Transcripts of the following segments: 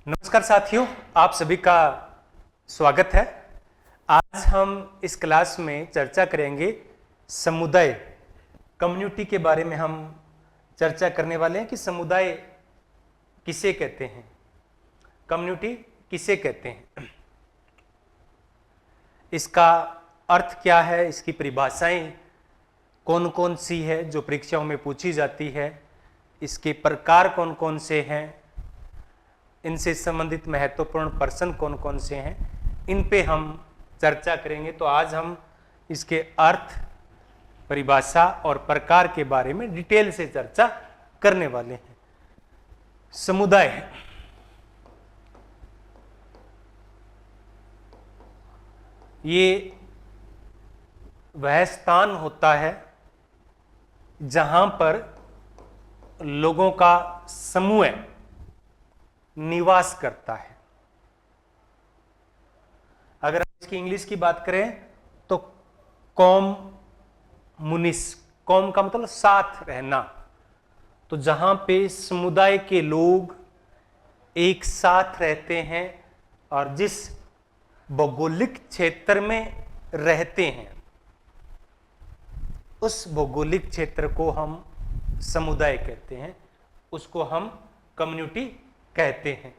नमस्कार साथियों, आप सभी का स्वागत है। आज हम इस क्लास में चर्चा करेंगे समुदाय कम्युनिटी के बारे में। हम चर्चा करने वाले हैं कि समुदाय किसे कहते हैं, कम्युनिटी किसे कहते हैं, इसका अर्थ क्या है, इसकी परिभाषाएं कौन कौन सी है जो परीक्षाओं में पूछी जाती है, इसके प्रकार कौन कौन से हैं, इनसे संबंधित महत्वपूर्ण पर्सन कौन कौन से हैं, इन पे हम चर्चा करेंगे। तो आज हम इसके अर्थ, परिभाषा और प्रकार के बारे में डिटेल से चर्चा करने वाले हैं। समुदाय ये वह स्थान होता है जहां पर लोगों का समूह निवास करता है। अगर हम इसकी इंग्लिश की बात करें तो कॉम मुनिस, कॉम का मतलब साथ रहना। तो जहां पे समुदाय के लोग एक साथ रहते हैं और जिस भौगोलिक क्षेत्र में रहते हैं उस भौगोलिक क्षेत्र को हम समुदाय कहते हैं, उसको हम कम्युनिटी कहते हैं।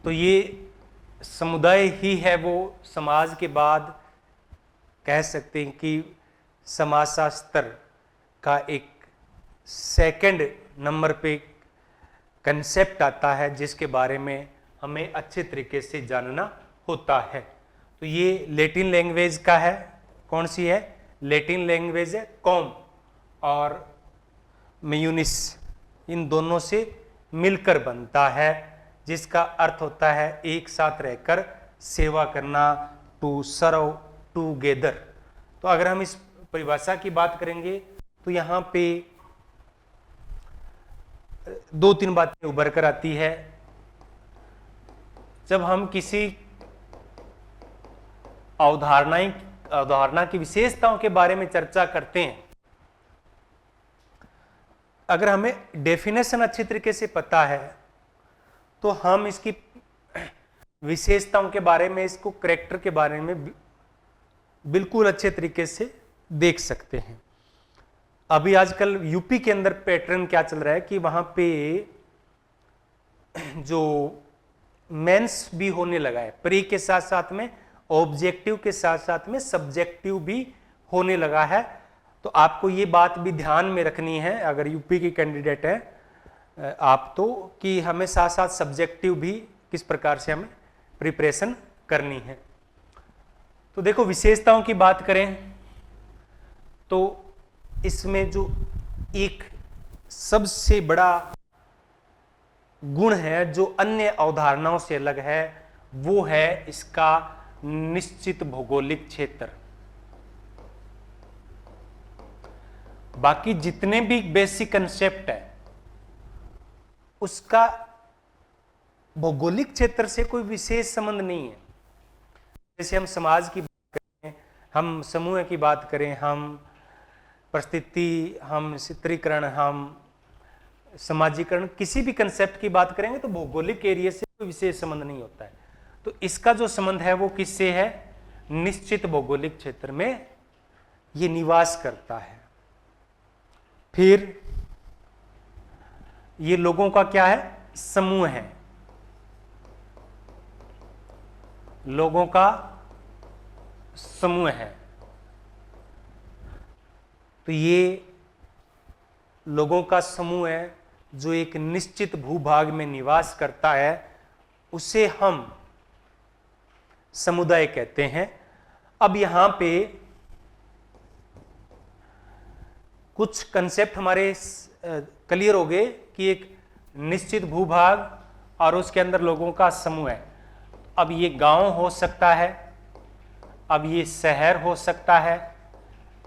तो ये समुदाय ही है वो समाज के बाद कह सकते हैं कि समाजशास्त्र का एक सेकंड नंबर पे कंसेप्ट आता है जिसके बारे में हमें अच्छे तरीके से जानना होता है। तो ये लैटिन लैंग्वेज का है। कौन सी है? लैटिन लैंग्वेज है कॉम, और म्यूनिस इन दोनों से मिलकर बनता है, जिसका अर्थ होता है एक साथ रहकर सेवा करना, टू सर्व टूगेदर। तो अगर हम इस परिभाषा की बात करेंगे तो यहाँ पे दो तीन बातें उभर कर आती है। जब हम किसी अवधारणा की विशेषताओं के बारे में चर्चा करते हैं, अगर हमें डेफिनेशन अच्छी तरीके से पता है तो हम इसकी विशेषताओं के बारे में, इसको कैरेक्टर के बारे में बिल्कुल अच्छे तरीके से देख सकते हैं। अभी आजकल यूपी के अंदर पैटर्न क्या चल रहा है कि वहां पे जो मेंस भी होने लगा है, प्री के साथ साथ में ऑब्जेक्टिव के साथ साथ में सब्जेक्टिव भी होने लगा है। तो आपको ये बात भी ध्यान में रखनी है अगर यूपी की कैंडिडेट है आप तो, कि हमें साथ साथ सब्जेक्टिव भी किस प्रकार से हमें प्रिपरेशन करनी है। तो देखो, विशेषताओं की बात करें तो इसमें जो एक सबसे बड़ा गुण है जो अन्य अवधारणाओं से अलग है वो है इसका निश्चित भौगोलिक क्षेत्र। बाकी जितने भी बेसिक कंसेप्ट है उसका भौगोलिक क्षेत्र से कोई विशेष संबंध नहीं है। जैसे हम समाज की बात करें, हम समूह की बात करें, हम परिस्थिति, हम चित्रीकरण, हम समाजीकरण, किसी भी कंसेप्ट की बात करेंगे तो भौगोलिक एरिया से कोई विशेष संबंध नहीं होता है। तो इसका जो संबंध है वो किससे है? निश्चित भौगोलिक क्षेत्र में ये निवास करता है। फिर ये लोगों का क्या है? समूह है, लोगों का समूह है। तो ये लोगों का समूह है जो एक निश्चित भूभाग में निवास करता है, उसे हम समुदाय कहते हैं। अब यहां पे कुछ कंसेप्ट हमारे क्लियर हो गए कि एक निश्चित भूभाग और उसके अंदर लोगों का समूह है। अब ये गांव हो सकता है, अब ये शहर हो सकता है,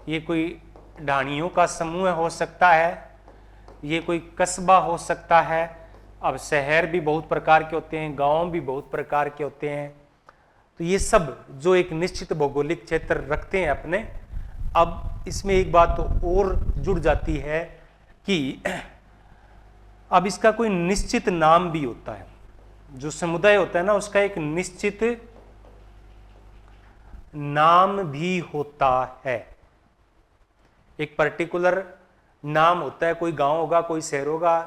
ये कोई ढाणियों का समूह हो सकता है, ये कोई कस्बा हो सकता है। अब शहर भी बहुत प्रकार के होते हैं, गांव भी बहुत प्रकार के होते हैं। तो ये सब जो एक निश्चित भौगोलिक क्षेत्र रखते हैं अपने। अब इसमें एक बात तो और जुड़ जाती है कि अब इसका कोई निश्चित नाम भी होता है, जो समुदाय होता है ना उसका एक निश्चित नाम भी होता है, एक पर्टिकुलर नाम होता है। कोई गांव होगा, कोई शहर होगा,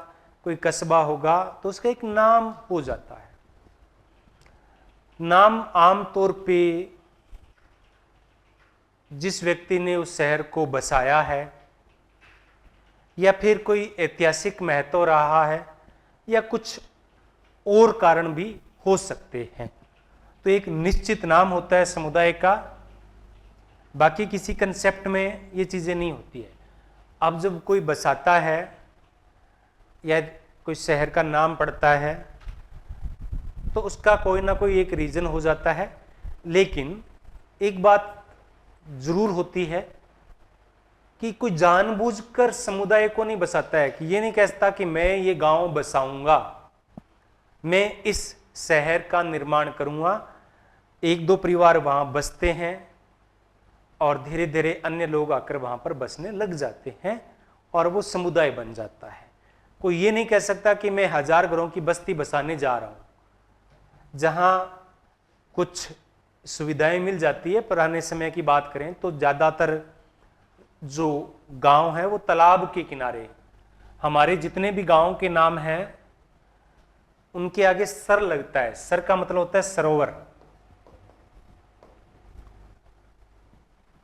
कोई कस्बा होगा, तो उसका एक नाम हो जाता है। नाम आमतौर पे जिस व्यक्ति ने उस शहर को बसाया है, या फिर कोई ऐतिहासिक महत्व रहा है, या कुछ और कारण भी हो सकते हैं, तो एक निश्चित नाम होता है समुदाय का। बाकी किसी कंसेप्ट में ये चीज़ें नहीं होती है। अब जब कोई बसाता है या कोई शहर का नाम पड़ता है तो उसका कोई ना कोई एक रीज़न हो जाता है, लेकिन एक बात जरूर होती है कि कोई जानबूझकर समुदाय को नहीं बसाता है, कि ये नहीं कहता कि मैं ये गांव बसाऊंगा, मैं इस शहर का निर्माण करूंगा। एक दो परिवार वहां बसते हैं और धीरे धीरे अन्य लोग आकर वहां पर बसने लग जाते हैं और वो समुदाय बन जाता है। कोई ये नहीं कह सकता कि मैं 1000 घरों की बस्ती बसाने जा रहा हूं। जहां कुछ सुविधाएं मिल जाती है, पुराने समय की बात करें तो ज़्यादातर जो गांव है वो तालाब के किनारे। हमारे जितने भी गांव के नाम हैं उनके आगे सर लगता है। सर का मतलब होता है सरोवर।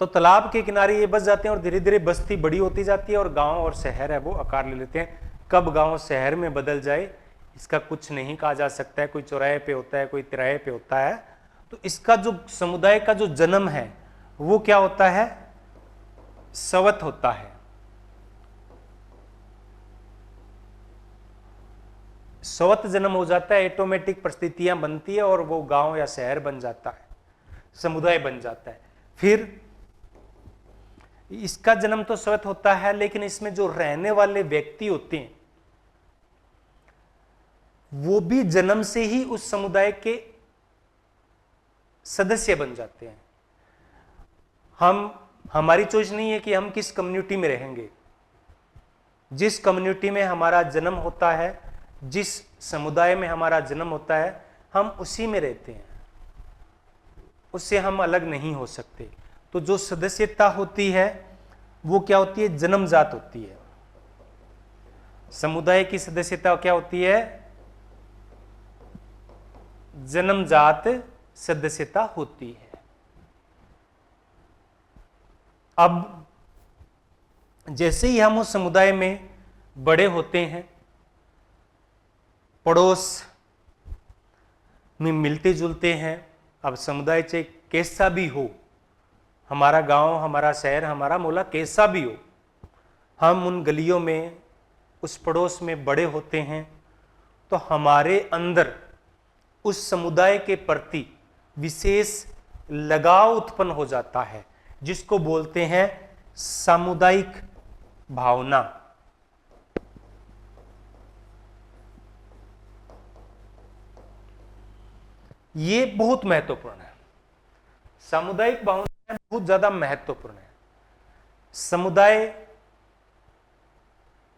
तो तालाब के किनारे ये बस जाते हैं और धीरे धीरे बस्ती बड़ी होती जाती है और गांव और शहर है वो आकार ले लेते हैं। कब गांव शहर में बदल जाए इसका कुछ नहीं कहा जा सकता है। कोई चौराहे पे होता है, कोई तिराहे पे होता है। तो इसका जो समुदाय का जो जन्म है वो क्या होता है? सवत होता है। सवत जन्म हो जाता है, ऑटोमेटिक परिस्थितियां बनती है और वो गांव या शहर बन जाता है, समुदाय बन जाता है। फिर इसका जन्म तो सवत होता है, लेकिन इसमें जो रहने वाले व्यक्ति होते हैं वो भी जन्म से ही उस समुदाय के सदस्य बन जाते हैं। हमारी चॉइस नहीं है कि हम किस कम्युनिटी में रहेंगे। जिस कम्युनिटी में हमारा जन्म होता है, जिस समुदाय में हमारा जन्म होता है, हम उसी में रहते हैं, उससे हम अलग नहीं हो सकते। तो जो सदस्यता होती है वो क्या होती है? जन्मजात होती है। समुदाय की सदस्यता क्या होती है? जन्मजात सदस्यता होती है। अब जैसे ही हम उस समुदाय में बड़े होते हैं, पड़ोस में मिलते जुलते हैं। अब समुदाय चाहे कैसा भी हो, हमारा गांव, हमारा शहर, हमारा मोहल्ला कैसा भी हो, हम उन गलियों में, उस पड़ोस में बड़े होते हैं, तो हमारे अंदर उस समुदाय के प्रति विशेष लगाव उत्पन्न हो जाता है, जिसको बोलते हैं सामुदायिक भावना। ये बहुत महत्वपूर्ण है। सामुदायिक भावना बहुत ज्यादा महत्वपूर्ण है। समुदाय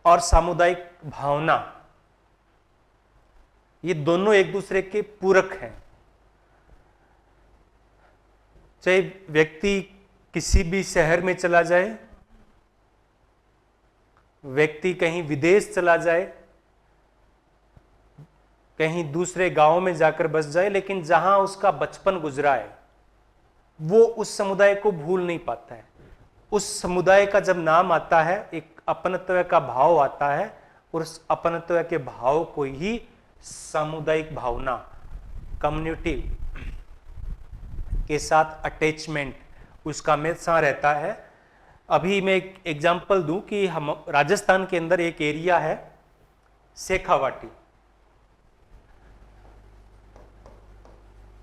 और सामुदायिक भावना ये दोनों एक दूसरे के पूरक हैं। चाहे व्यक्ति किसी भी शहर में चला जाए, व्यक्ति कहीं विदेश चला जाए, कहीं दूसरे गांव में जाकर बस जाए, लेकिन जहां उसका बचपन गुजरा है वो उस समुदाय को भूल नहीं पाता है। उस समुदाय का जब नाम आता है, एक अपनत्व का भाव आता है, और उस अपनत्व के भाव को ही सामुदायिक भावना, कम्युनिटी के साथ अटैचमेंट उसका हमेशा रहता है। अभी मैं एक एग्जांपल दूं कि हम राजस्थान के अंदर एक एरिया है शेखावाटी।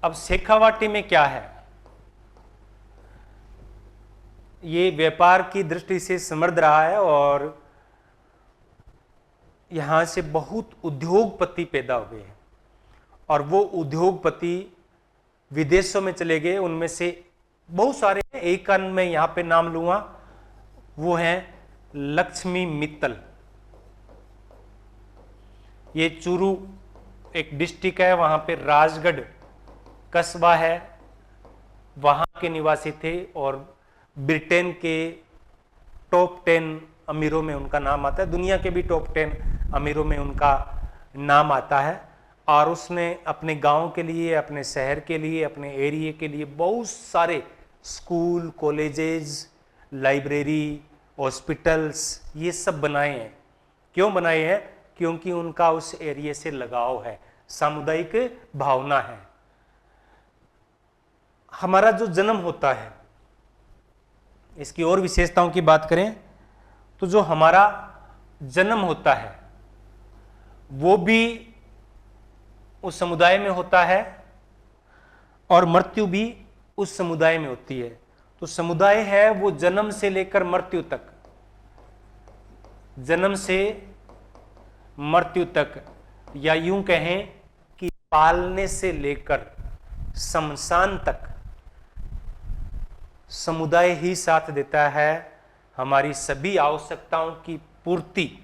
अब शेखावाटी में क्या है? ये व्यापार की दृष्टि से समृद्ध रहा है और यहां से बहुत उद्योगपति पैदा हुए हैं और वो उद्योगपति विदेशों में चले गए। उनमें से बहुत सारे, एक का मैं यहां पे नाम लूंगा, वो हैं लक्ष्मी मित्तल। ये चूरू एक डिस्ट्रिक्ट है, वहाँ पे राजगढ़ कस्बा है, वहाँ के निवासी थे और ब्रिटेन के टॉप 10 अमीरों में उनका नाम आता है, दुनिया के भी टॉप 10 अमीरों में उनका नाम आता है। और उसने अपने गांव के लिए, अपने शहर के लिए, अपने एरिया के लिए बहुत सारे स्कूल, कॉलेजेस, लाइब्रेरी, हॉस्पिटल्स ये सब बनाए हैं। क्यों बनाए हैं? क्योंकि उनका उस एरिया से लगाव है, सामुदायिक भावना है। हमारा जो जन्म होता है, इसकी और विशेषताओं की बात करें तो जो हमारा जन्म होता है वो भी उस समुदाय में होता है और मृत्यु भी उस समुदाय में होती है। तो समुदाय है वो जन्म से लेकर मृत्यु तक, जन्म से मृत्यु तक, या यूं कहें कि पालने से लेकर शमशान तक समुदाय ही साथ देता है। हमारी सभी आवश्यकताओं की पूर्ति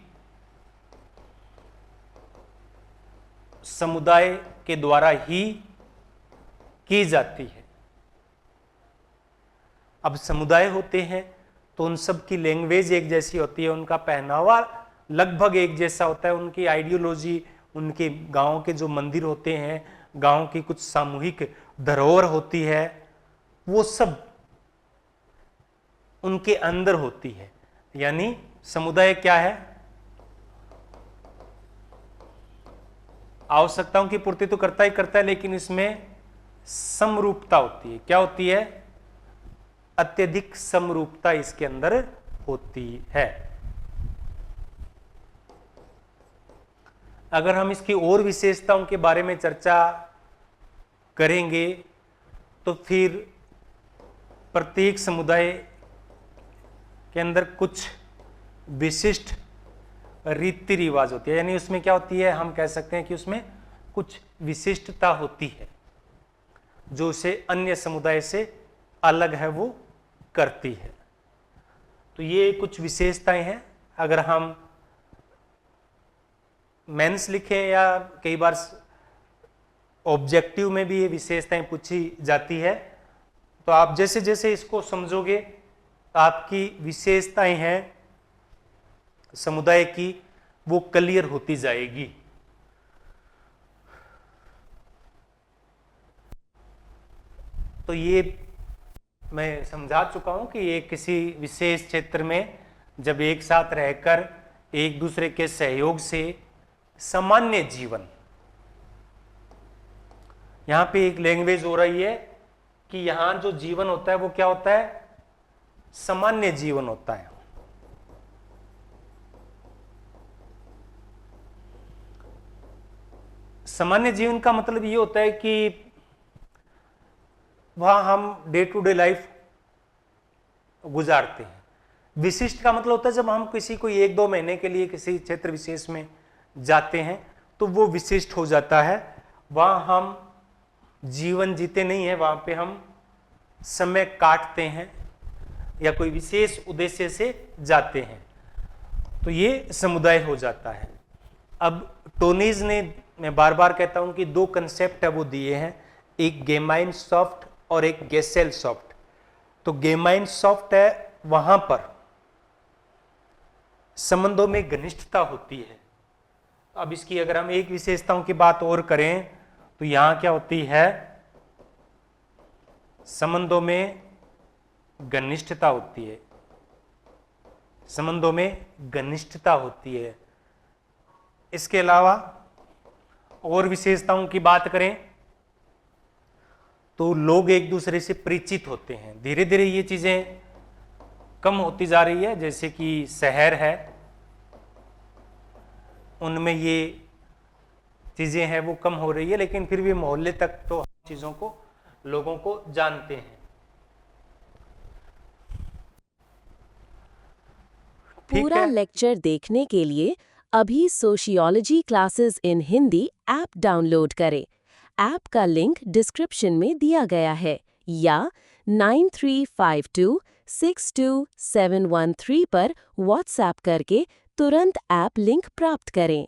समुदाय के द्वारा ही की जाती है। अब समुदाय होते हैं तो उन सब की लैंग्वेज एक जैसी होती है, उनका पहनावा लगभग एक जैसा होता है, उनकी आइडियोलॉजी, उनके गांव के जो मंदिर होते हैं, गांव की कुछ सामूहिक धरोहर होती है, वो सब उनके अंदर होती है। यानी समुदाय क्या है? आवश्यकताओं की पूर्ति तो करता ही करता है, लेकिन इसमें समरूपता होती है। क्या होती है? अत्यधिक समरूपता इसके अंदर होती है। अगर हम इसकी और विशेषताओं के बारे में चर्चा करेंगे तो फिर प्रत्येक समुदाय के अंदर कुछ विशिष्ट रीति रिवाज होती है, यानी उसमें क्या होती है, हम कह सकते हैं कि उसमें कुछ विशिष्टता होती है जो उसे अन्य समुदाय से अलग है वो करती है। तो ये कुछ विशेषताएं हैं। अगर हम मेंस लिखें या कई बार ऑब्जेक्टिव में भी ये विशेषताएं पूछी जाती है, तो आप जैसे जैसे इसको समझोगे आपकी विशेषताएं हैं समुदाय की वो क्लियर होती जाएगी। तो ये मैं समझा चुका हूं कि ये किसी विशेष क्षेत्र में जब एक साथ रहकर एक दूसरे के सहयोग से सामान्य जीवन, यहां पे एक लैंग्वेज हो रही है कि यहां जो जीवन होता है वो क्या होता है? सामान्य जीवन होता है। सामान्य जीवन का मतलब ये होता है कि वहां हम डे टू डे लाइफ गुजारते हैं। विशिष्ट का मतलब होता है जब हम किसी को 1-2 महीने के लिए किसी क्षेत्र विशेष में जाते हैं तो वो विशिष्ट हो जाता है। वहां हम जीवन जीते नहीं है, वहां पे हम समय काटते हैं या कोई विशेष उद्देश्य से जाते हैं, तो ये समुदाय हो जाता है। अब टोनीज ने, मैं बार बार कहता हूं कि 2 कंसेप्ट है वो दिए हैं, एक गेमाइन सॉफ्ट और एक गेसेल सॉफ्ट। तो गेमाइन सॉफ्ट है वहां पर संबंधों में घनिष्ठता होती है। अब इसकी अगर हम एक विशेषताओं की बात और करें तो यहां क्या होती है? संबंधों में घनिष्ठता होती है, संबंधों में घनिष्ठता होती है। इसके अलावा और विशेषताओं की बात करें तो लोग एक दूसरे से परिचित होते हैं। धीरे धीरे ये चीजें कम होती जा रही है, जैसे कि शहर है उनमें ये चीजें हैं वो कम हो रही है, लेकिन फिर भी मोहल्ले तक तो चीजों को, लोगों को जानते हैं। पूरा लेक्चर देखने के लिए अभी sociology classes in Hindi app download करें। ऐप का लिंक डिस्क्रिप्शन में दिया गया है या 9352627113 पर व्हाट्सएप करके तुरंत ऐप लिंक प्राप्त करें।